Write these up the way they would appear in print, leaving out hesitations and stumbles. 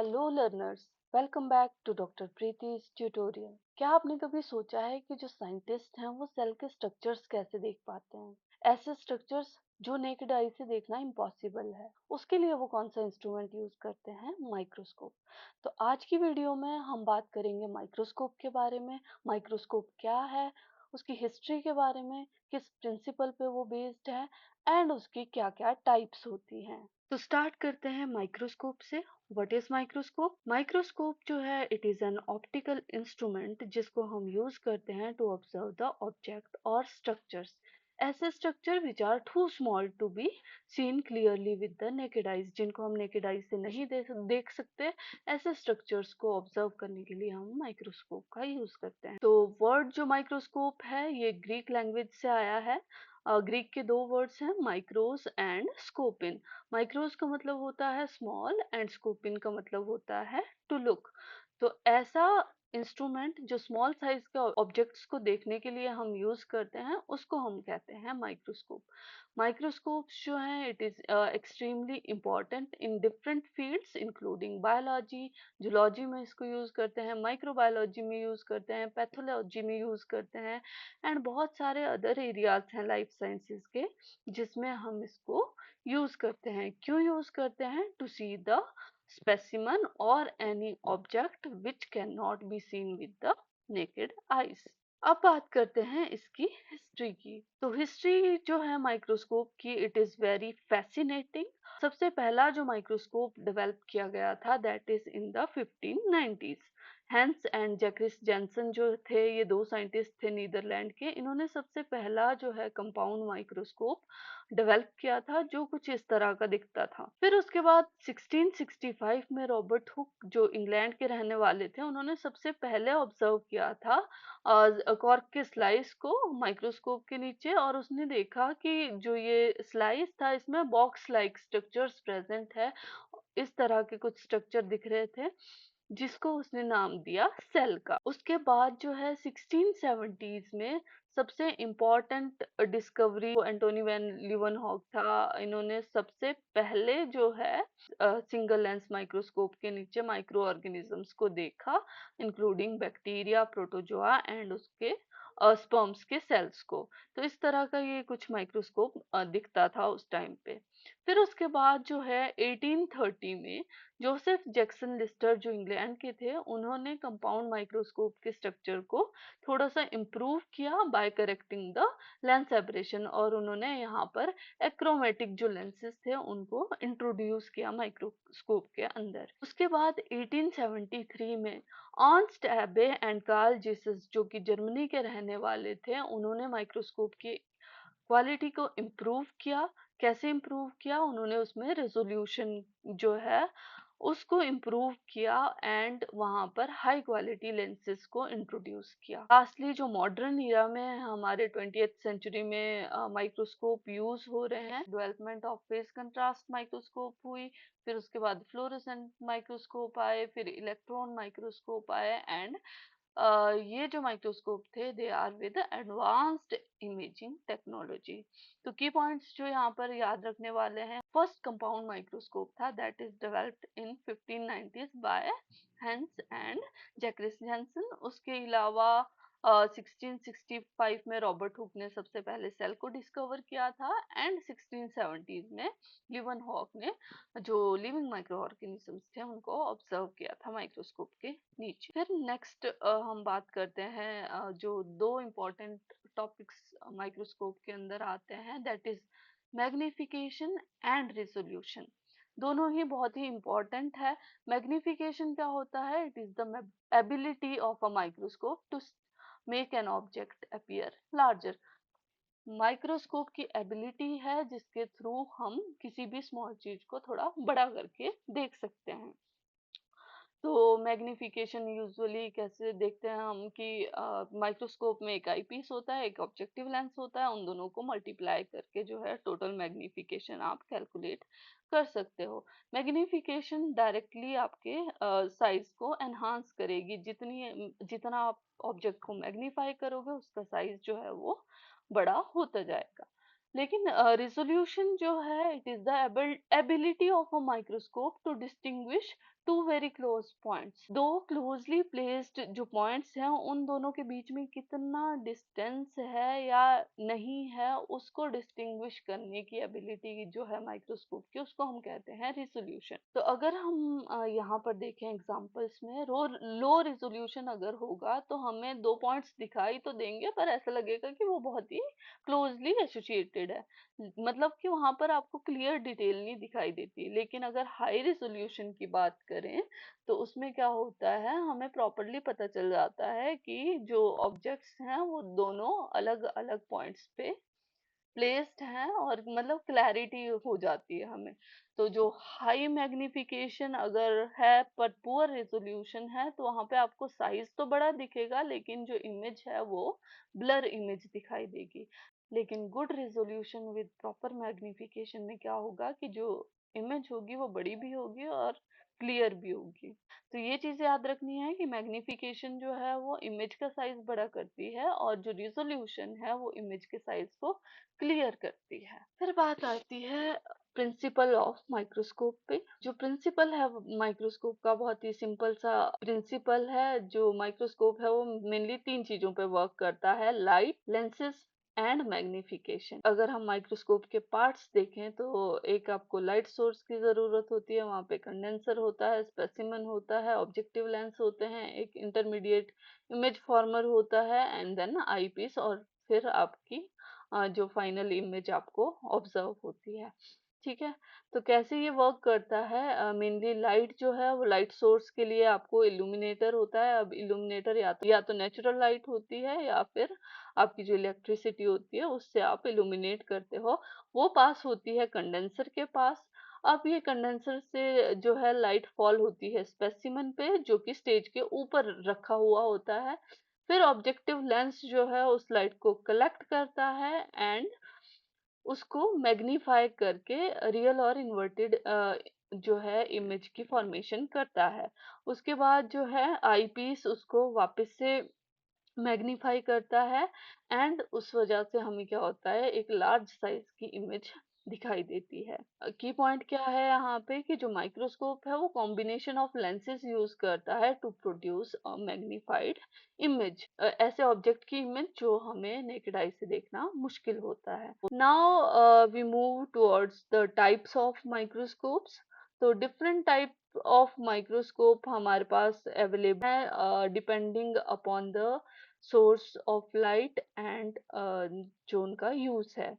Hello learners, welcome back to doctor Preeti's tutorial. क्या आपने कभी सोचा है कि जो साइंटिस्ट हैं वो सेल के स्ट्रक्चर्स कैसे देख पाते हैं? ऐसे स्ट्रक्चर्स जो नेकेड आई से देखना इम्पॉसिबल है। उसके लिए वो कौन सा इंस्ट्रूमेंट यूज करते हैं? माइक्रोस्कोप। तो आज की वीडियो में हम बात करेंगे माइक्रोस्कोप के बारे में। माइक्रोस्कोप क्या है, उसकी हिस्ट्री के बारे में, किस प्रिंसिपल पे वो बेस्ड है एंड उसकी क्या क्या टाइप्स होती हैं। तो स्टार्ट करते हैं माइक्रोस्कोप से। What is microscope? माइक्रोस्कोप जो है it is an optical instrument जिसको हम यूज करते हैं टू ऑब्जर्व द ऑब्जेक्ट और स्ट्रक्चर्स। ऐसे structure which are too small to be seen clearly with the naked eyes, जिनको हम नेकेड आइज से नहीं देख सकते। ऐसे स्ट्रक्चर्स को ऑब्जर्व करने के लिए हम माइक्रोस्कोप का यूज करते हैं। तो वर्ड जो माइक्रोस्कोप है ये ग्रीक लैंग्वेज से आया है। ग्रीक के दो वर्ड्स हैं, माइक्रोस एंड स्कोपिन। माइक्रोस का मतलब होता है स्मॉल एंड स्कोपिन का मतलब होता है टू लुक। तो ऐसा इंस्ट्रूमेंट जो स्मॉल साइज के ऑब्जेक्ट्स को देखने के लिए हम यूज करते हैं उसको हम कहते हैं माइक्रोस्कोप। माइक्रोस्कोप्स जो हैं it is extremely important in different fields including biology. Zoology में इसको यूज करते हैं, माइक्रोबायोलॉजी में यूज करते हैं, पैथोलॉजी में यूज करते हैं एंड बहुत सारे अदर एरियाज हैं लाइफ साइंसेस के जिसमें हम इसको यूज करते हैं। क्यों यूज करते हैं? To see the specimen or any object which cannot be seen with the naked eyes। अब बात करते हैं इसकी हिस्ट्री की। तो हिस्ट्री जो है माइक्रोस्कोप की इट इज वेरी फैसिनेटिंग। सबसे पहला जो माइक्रोस्कोप डेवलप किया गया था that is in the 1590s। Hans and Zacharias Janssen जो थे, ये दो साइंटिस्ट थे नीदरलैंड के। इन्होंने सबसे पहला जो है कंपाउंड माइक्रोस्कोप डेवलप किया था जो कुछ इस तरह का दिखता था। फिर उसके बाद 1665 में रॉबर्ट हुक जो इंग्लैंड के रहने वाले थे, उन्होंने सबसे पहले ऑब्जर्व किया था कॉर्क के स्लाइस को माइक्रोस्कोप के नीचे, और उसने देखा कि जो ये स्लाइस था इसमें बॉक्स लाइक स्ट्रक्चर्स प्रेजेंट है। इस तरह के कुछ स्ट्रक्चर दिख रहे थे जिसको उसने नाम दिया सेल का। उसके बाद जो है 1670s में सबसे इम्पोर्टेंट डिस्कवरी एंटोनी वैन लीeuwenhoek था। इन्होंने सबसे पहले जो है सिंगल लेंस माइक्रोस्कोप के नीचे माइक्रो ऑर्गेनिजम्स को देखा, इंक्लूडिंग बैक्टीरिया, प्रोटोजोआ एंड उसके स्पर्म्स के सेल्स को। तो इस तरह का ये कुछ माइक्रोस्कोप दिखता था उस टाइम पे। फिर उसके बाद जो है 1830 में जोसेफ जैक्सन लिस्टर जो इंग्लैंड के थे, उन्होंने कंपाउंड माइक्रोस्कोप के स्ट्रक्चर को थोड़ा सा इम्प्रूव किया by correcting the lens aberration, और उन्होंने यहाँ पर एक्रोमेटिक जो लेंसेज थे उनको इंट्रोड्यूस किया माइक्रोस्कोप के अंदर। उसके बाद 1873 में अर्नस्ट एबे एंड कार्ल जीसस जो कि जर्मनी के रहने वाले थे, उन्होंने माइक्रोस्कोप की क्वालिटी को इम्प्रूव किया। कैसे इम्प्रूव किया? उन्होंने उसमें रेजोल्यूशन जो है उसको इम्प्रूव किया एंड वहां पर हाई क्वालिटी लेंसेज को इंट्रोड्यूस किया। लास्टली जो मॉडर्न ईरा में हमारे 20th सेंचुरी में माइक्रोस्कोप यूज हो रहे हैं, development of face contrast microscope हुई, फिर उसके बाद फ्लोरोसेंट माइक्रोस्कोप आए, फिर इलेक्ट्रॉन माइक्रोस्कोप आए एंड ये जो माइक्रोस्कोप थे they are with advanced imaging technology. तो की पॉइंट्स जो यहाँ पर याद रखने वाले हैं, फर्स्ट कंपाउंड माइक्रोस्कोप था that is developed in 1590s by Hans and Zacharias Janssen. उसके अलावा 1665 में रॉबर्ट हुक ने सबसे पहले सेल को डिस्कवर किया था एंड 1670s में लीeuwenhoek ने जो लिविंग माइक्रो ऑर्गेनिजम्स थे उनको ऑब्जर्व किया था माइक्रोस्कोप के नीचे। फिर नेक्स्ट हम बात करते हैं जो दो इम्पोर्टेंट टॉपिक्स माइक्रोस्कोप के अंदर आते हैं that is magnification and resolution. दोनों ही बहुत ही इम्पोर्टेंट है। मैग्निफिकेशन क्या होता है? It is the ability of a microscope to make an object appear larger. Microscope की एबिलिटी है जिसके थ्रू हम किसी भी स्मॉल चीज को थोड़ा बड़ा करके देख सकते हैं। तो मैग्निफिकेशन यूजुअली कैसे देखते हैं हम कि माइक्रोस्कोप में एक आई पीस होता है, एक ऑब्जेक्टिव लेंस होता है, उन दोनों को मल्टीप्लाई करके जो है टोटल मैग्निफिकेशन आप कैलकुलेट कर सकते हो। मैग्निफिकेशन डायरेक्टली आपके साइज को एनहांस करेगी। जितना आप ऑब्जेक्ट को मैग्नीफाई करोगे उसका साइज जो है वो बड़ा होता जाएगा। लेकिन रिजोल्यूशन जो है it is the ability of a microscope to distinguish two very close points, दो क्लोजली प्लेस्ड जो पॉइंट्स हैं उन दोनों के बीच में कितना डिस्टेंस है या नहीं है, उसको डिस्टिंग्विश करने की एबिलिटी जो है माइक्रोस्कोप की, उसको हम कहते हैं रिजोल्यूशन। तो अगर हम यहाँ पर देखें एग्जांपल्स में, लो रिजोल्यूशन अगर होगा तो हमें दो पॉइंट्स दिखाई तो देंगे पर ऐसा लगेगा कि वो बहुत ही क्लोजली एसोसिएटेड है, मतलब कि वहां पर आपको क्लियर डिटेल नहीं दिखाई देती। लेकिन अगर हाई रेजोल्यूशन की बात करें तो उसमें क्या होता है, हमें प्रॉपरली पता चल जाता है कि जो ऑब्जेक्ट्स हैं वो दोनों अलग अलग पॉइंट्स पे प्लेस्ड हैं और मतलब क्लैरिटी हो जाती है हमें। तो जो हाई मैग्निफिकेशन अगर है पर पुअर रेजोल्यूशन है तो वहां पे आपको साइज तो बड़ा दिखेगा लेकिन जो इमेज है वो ब्लर इमेज दिखाई देगी। लेकिन good resolution with proper magnification में क्या होगा कि जो इमेज होगी वो बड़ी भी होगी और क्लियर भी होगी। तो ये चीज याद रखनी है कि मैग्निफिकेशन जो है वो इमेज का साइज बड़ा करती है और जो रिजोल्यूशन है वो इमेज के साइज को क्लियर करती है। फिर बात आती है प्रिंसिपल ऑफ माइक्रोस्कोप पे। जो प्रिंसिपल है माइक्रोस्कोप का, बहुत ही सिंपल सा प्रिंसिपल है। जो माइक्रोस्कोप है वो मेनली तीन चीजों पे वर्क करता है, लाइट, लेंसेज एंड मैग्निफिकेशन। अगर हम माइक्रोस्कोप के पार्ट्स देखें तो एक आपको लाइट सोर्स की जरूरत होती है, वहाँ पे कंडेंसर होता है, स्पेसिमन होता है, ऑब्जेक्टिव लेंस होते हैं, एक इंटरमीडिएट इमेज फॉर्मर होता है एंड देन आई पीस, और फिर आपकी जो फाइनल इमेज आपको ऑब्जर्व होती है। ठीक है, तो कैसे ये वर्क करता है, मेनली लाइट जो है वो लाइट सोर्स के लिए आपको इल्यूमिनेटर होता है। अब इल्यूमिनेटर या तो नेचुरल लाइट होती है या फिर आपकी जो इलेक्ट्रिसिटी होती है उससे आप इल्यूमिनेट करते हो, वो पास होती है कंडेंसर के पास। अब ये कंडेंसर से जो है लाइट फॉल होती है स्पेसिमन पे जो कि स्टेज के ऊपर रखा हुआ होता है। फिर ऑब्जेक्टिव लेंस जो है उस लाइट को कलेक्ट करता है एंड उसको मैग्नीफाई करके रियल और इन्वर्टेड जो है इमेज की फॉर्मेशन करता है। उसके बाद जो है आईपीस उसको वापस से मैग्नीफाई करता है एंड उस वजह से हमें क्या होता है, एक लार्ज साइज की इमेज दिखाई देती है। की पॉइंट क्या है यहाँ पे कि जो माइक्रोस्कोप है वो कॉम्बिनेशन ऑफ लेंसेज यूज करता है to produce a magnified image, ऐसे ऑब्जेक्ट की इमेज जो हमें नेकेड आई से देखना मुश्किल होता है। Now we move towards the types of microscopes. तो डिफरेंट टाइप ऑफ माइक्रोस्कोप हमारे पास अवेलेबल है depending upon the source of light and जो उनका यूज है।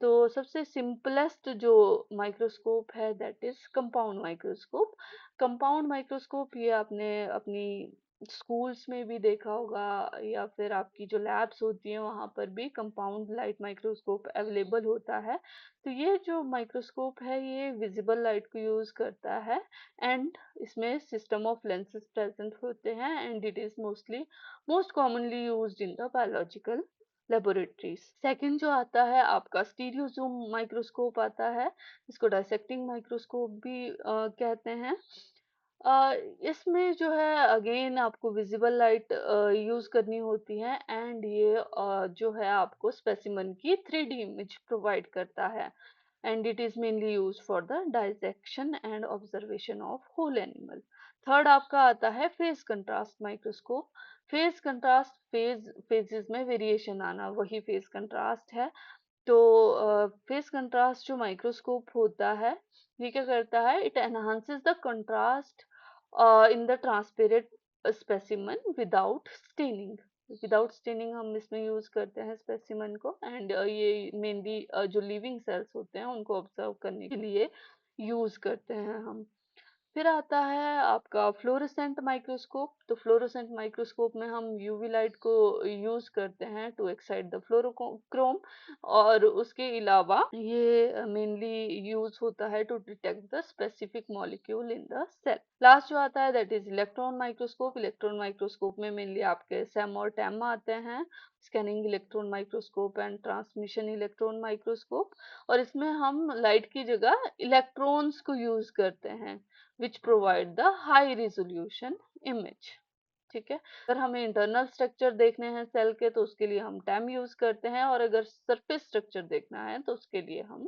तो सबसे सिंपलेस्ट जो माइक्रोस्कोप है that is compound microscope. Compound microscope ये आपने अपनी स्कूल्स में भी देखा होगा या फिर आपकी जो लैब्स होती हैं वहां पर भी कंपाउंड लाइट माइक्रोस्कोप अवेलेबल होता है। तो ये जो माइक्रोस्कोप है ये विजिबल लाइट को यूज करता है एंड इसमें सिस्टम ऑफ लेंसेज प्रेजेंट होते हैं and it is most commonly used in the biological laboratories. Second जो आता है आपका स्टीरियो जूम माइक्रोस्कोप आता है, इसको डायसेक्टिंग माइक्रोस्कोप भी कहते हैं। अ, इसमें जो है अगेन आपको विजिबल लाइट यूज करनी होती है एंड ये जो है आपको स्पेसिमन की 3D इमेज प्रोवाइड करता है and it is mainly used for the dissection and observation of whole animal. Third आपका आता है phase contrast microscope. Phase contrast, phases में वेरिएशन आना, वही फेज कंट्रास्ट है। तो फेज कंट्रास्ट जो माइक्रोस्कोप होता है ये क्या करता है, it enhances the contrast in the transparent specimen without staining. Without staining हम इसमें यूज करते हैं स्पेसिमन को एंड ये मेनली जो लिविंग सेल्स होते हैं उनको ऑब्जर्व करने के लिए यूज करते हैं हम। फिर आता है आपका फ्लोरोसेंट माइक्रोस्कोप। तो फ्लोरोसेंट माइक्रोस्कोप में हम यूवी लाइट को यूज करते हैं टू एक्साइट द फ्लोरोक्रोम और उसके अलावा ये मेनली यूज होता है to detect the specific molecule in the cell. Last जो आता है that is electron microscope. Electron microscope में मेनली आपके सैम और टैम आते हैं, scanning electron microscope and transmission electron microscope. और इसमें हम लाइट की जगह इलेक्ट्रॉन्स को यूज करते हैं which provide the high resolution image। ठीक है, अगर हमें इंटरनल स्ट्रक्चर देखने हैं सेल के तो उसके लिए हम टैम यूज करते हैं और अगर सरफेस स्ट्रक्चर देखना है तो उसके लिए हम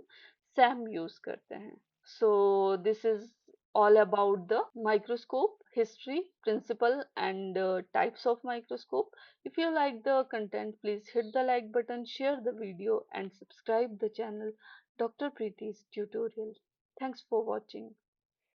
सैम यूज करते हैं। So this is all about the microscope, history, principle, and types of microscope. If you like the content, please hit the like button, share the video, and subscribe the channel Dr. Preeti's Tutorial. Thanks for watching.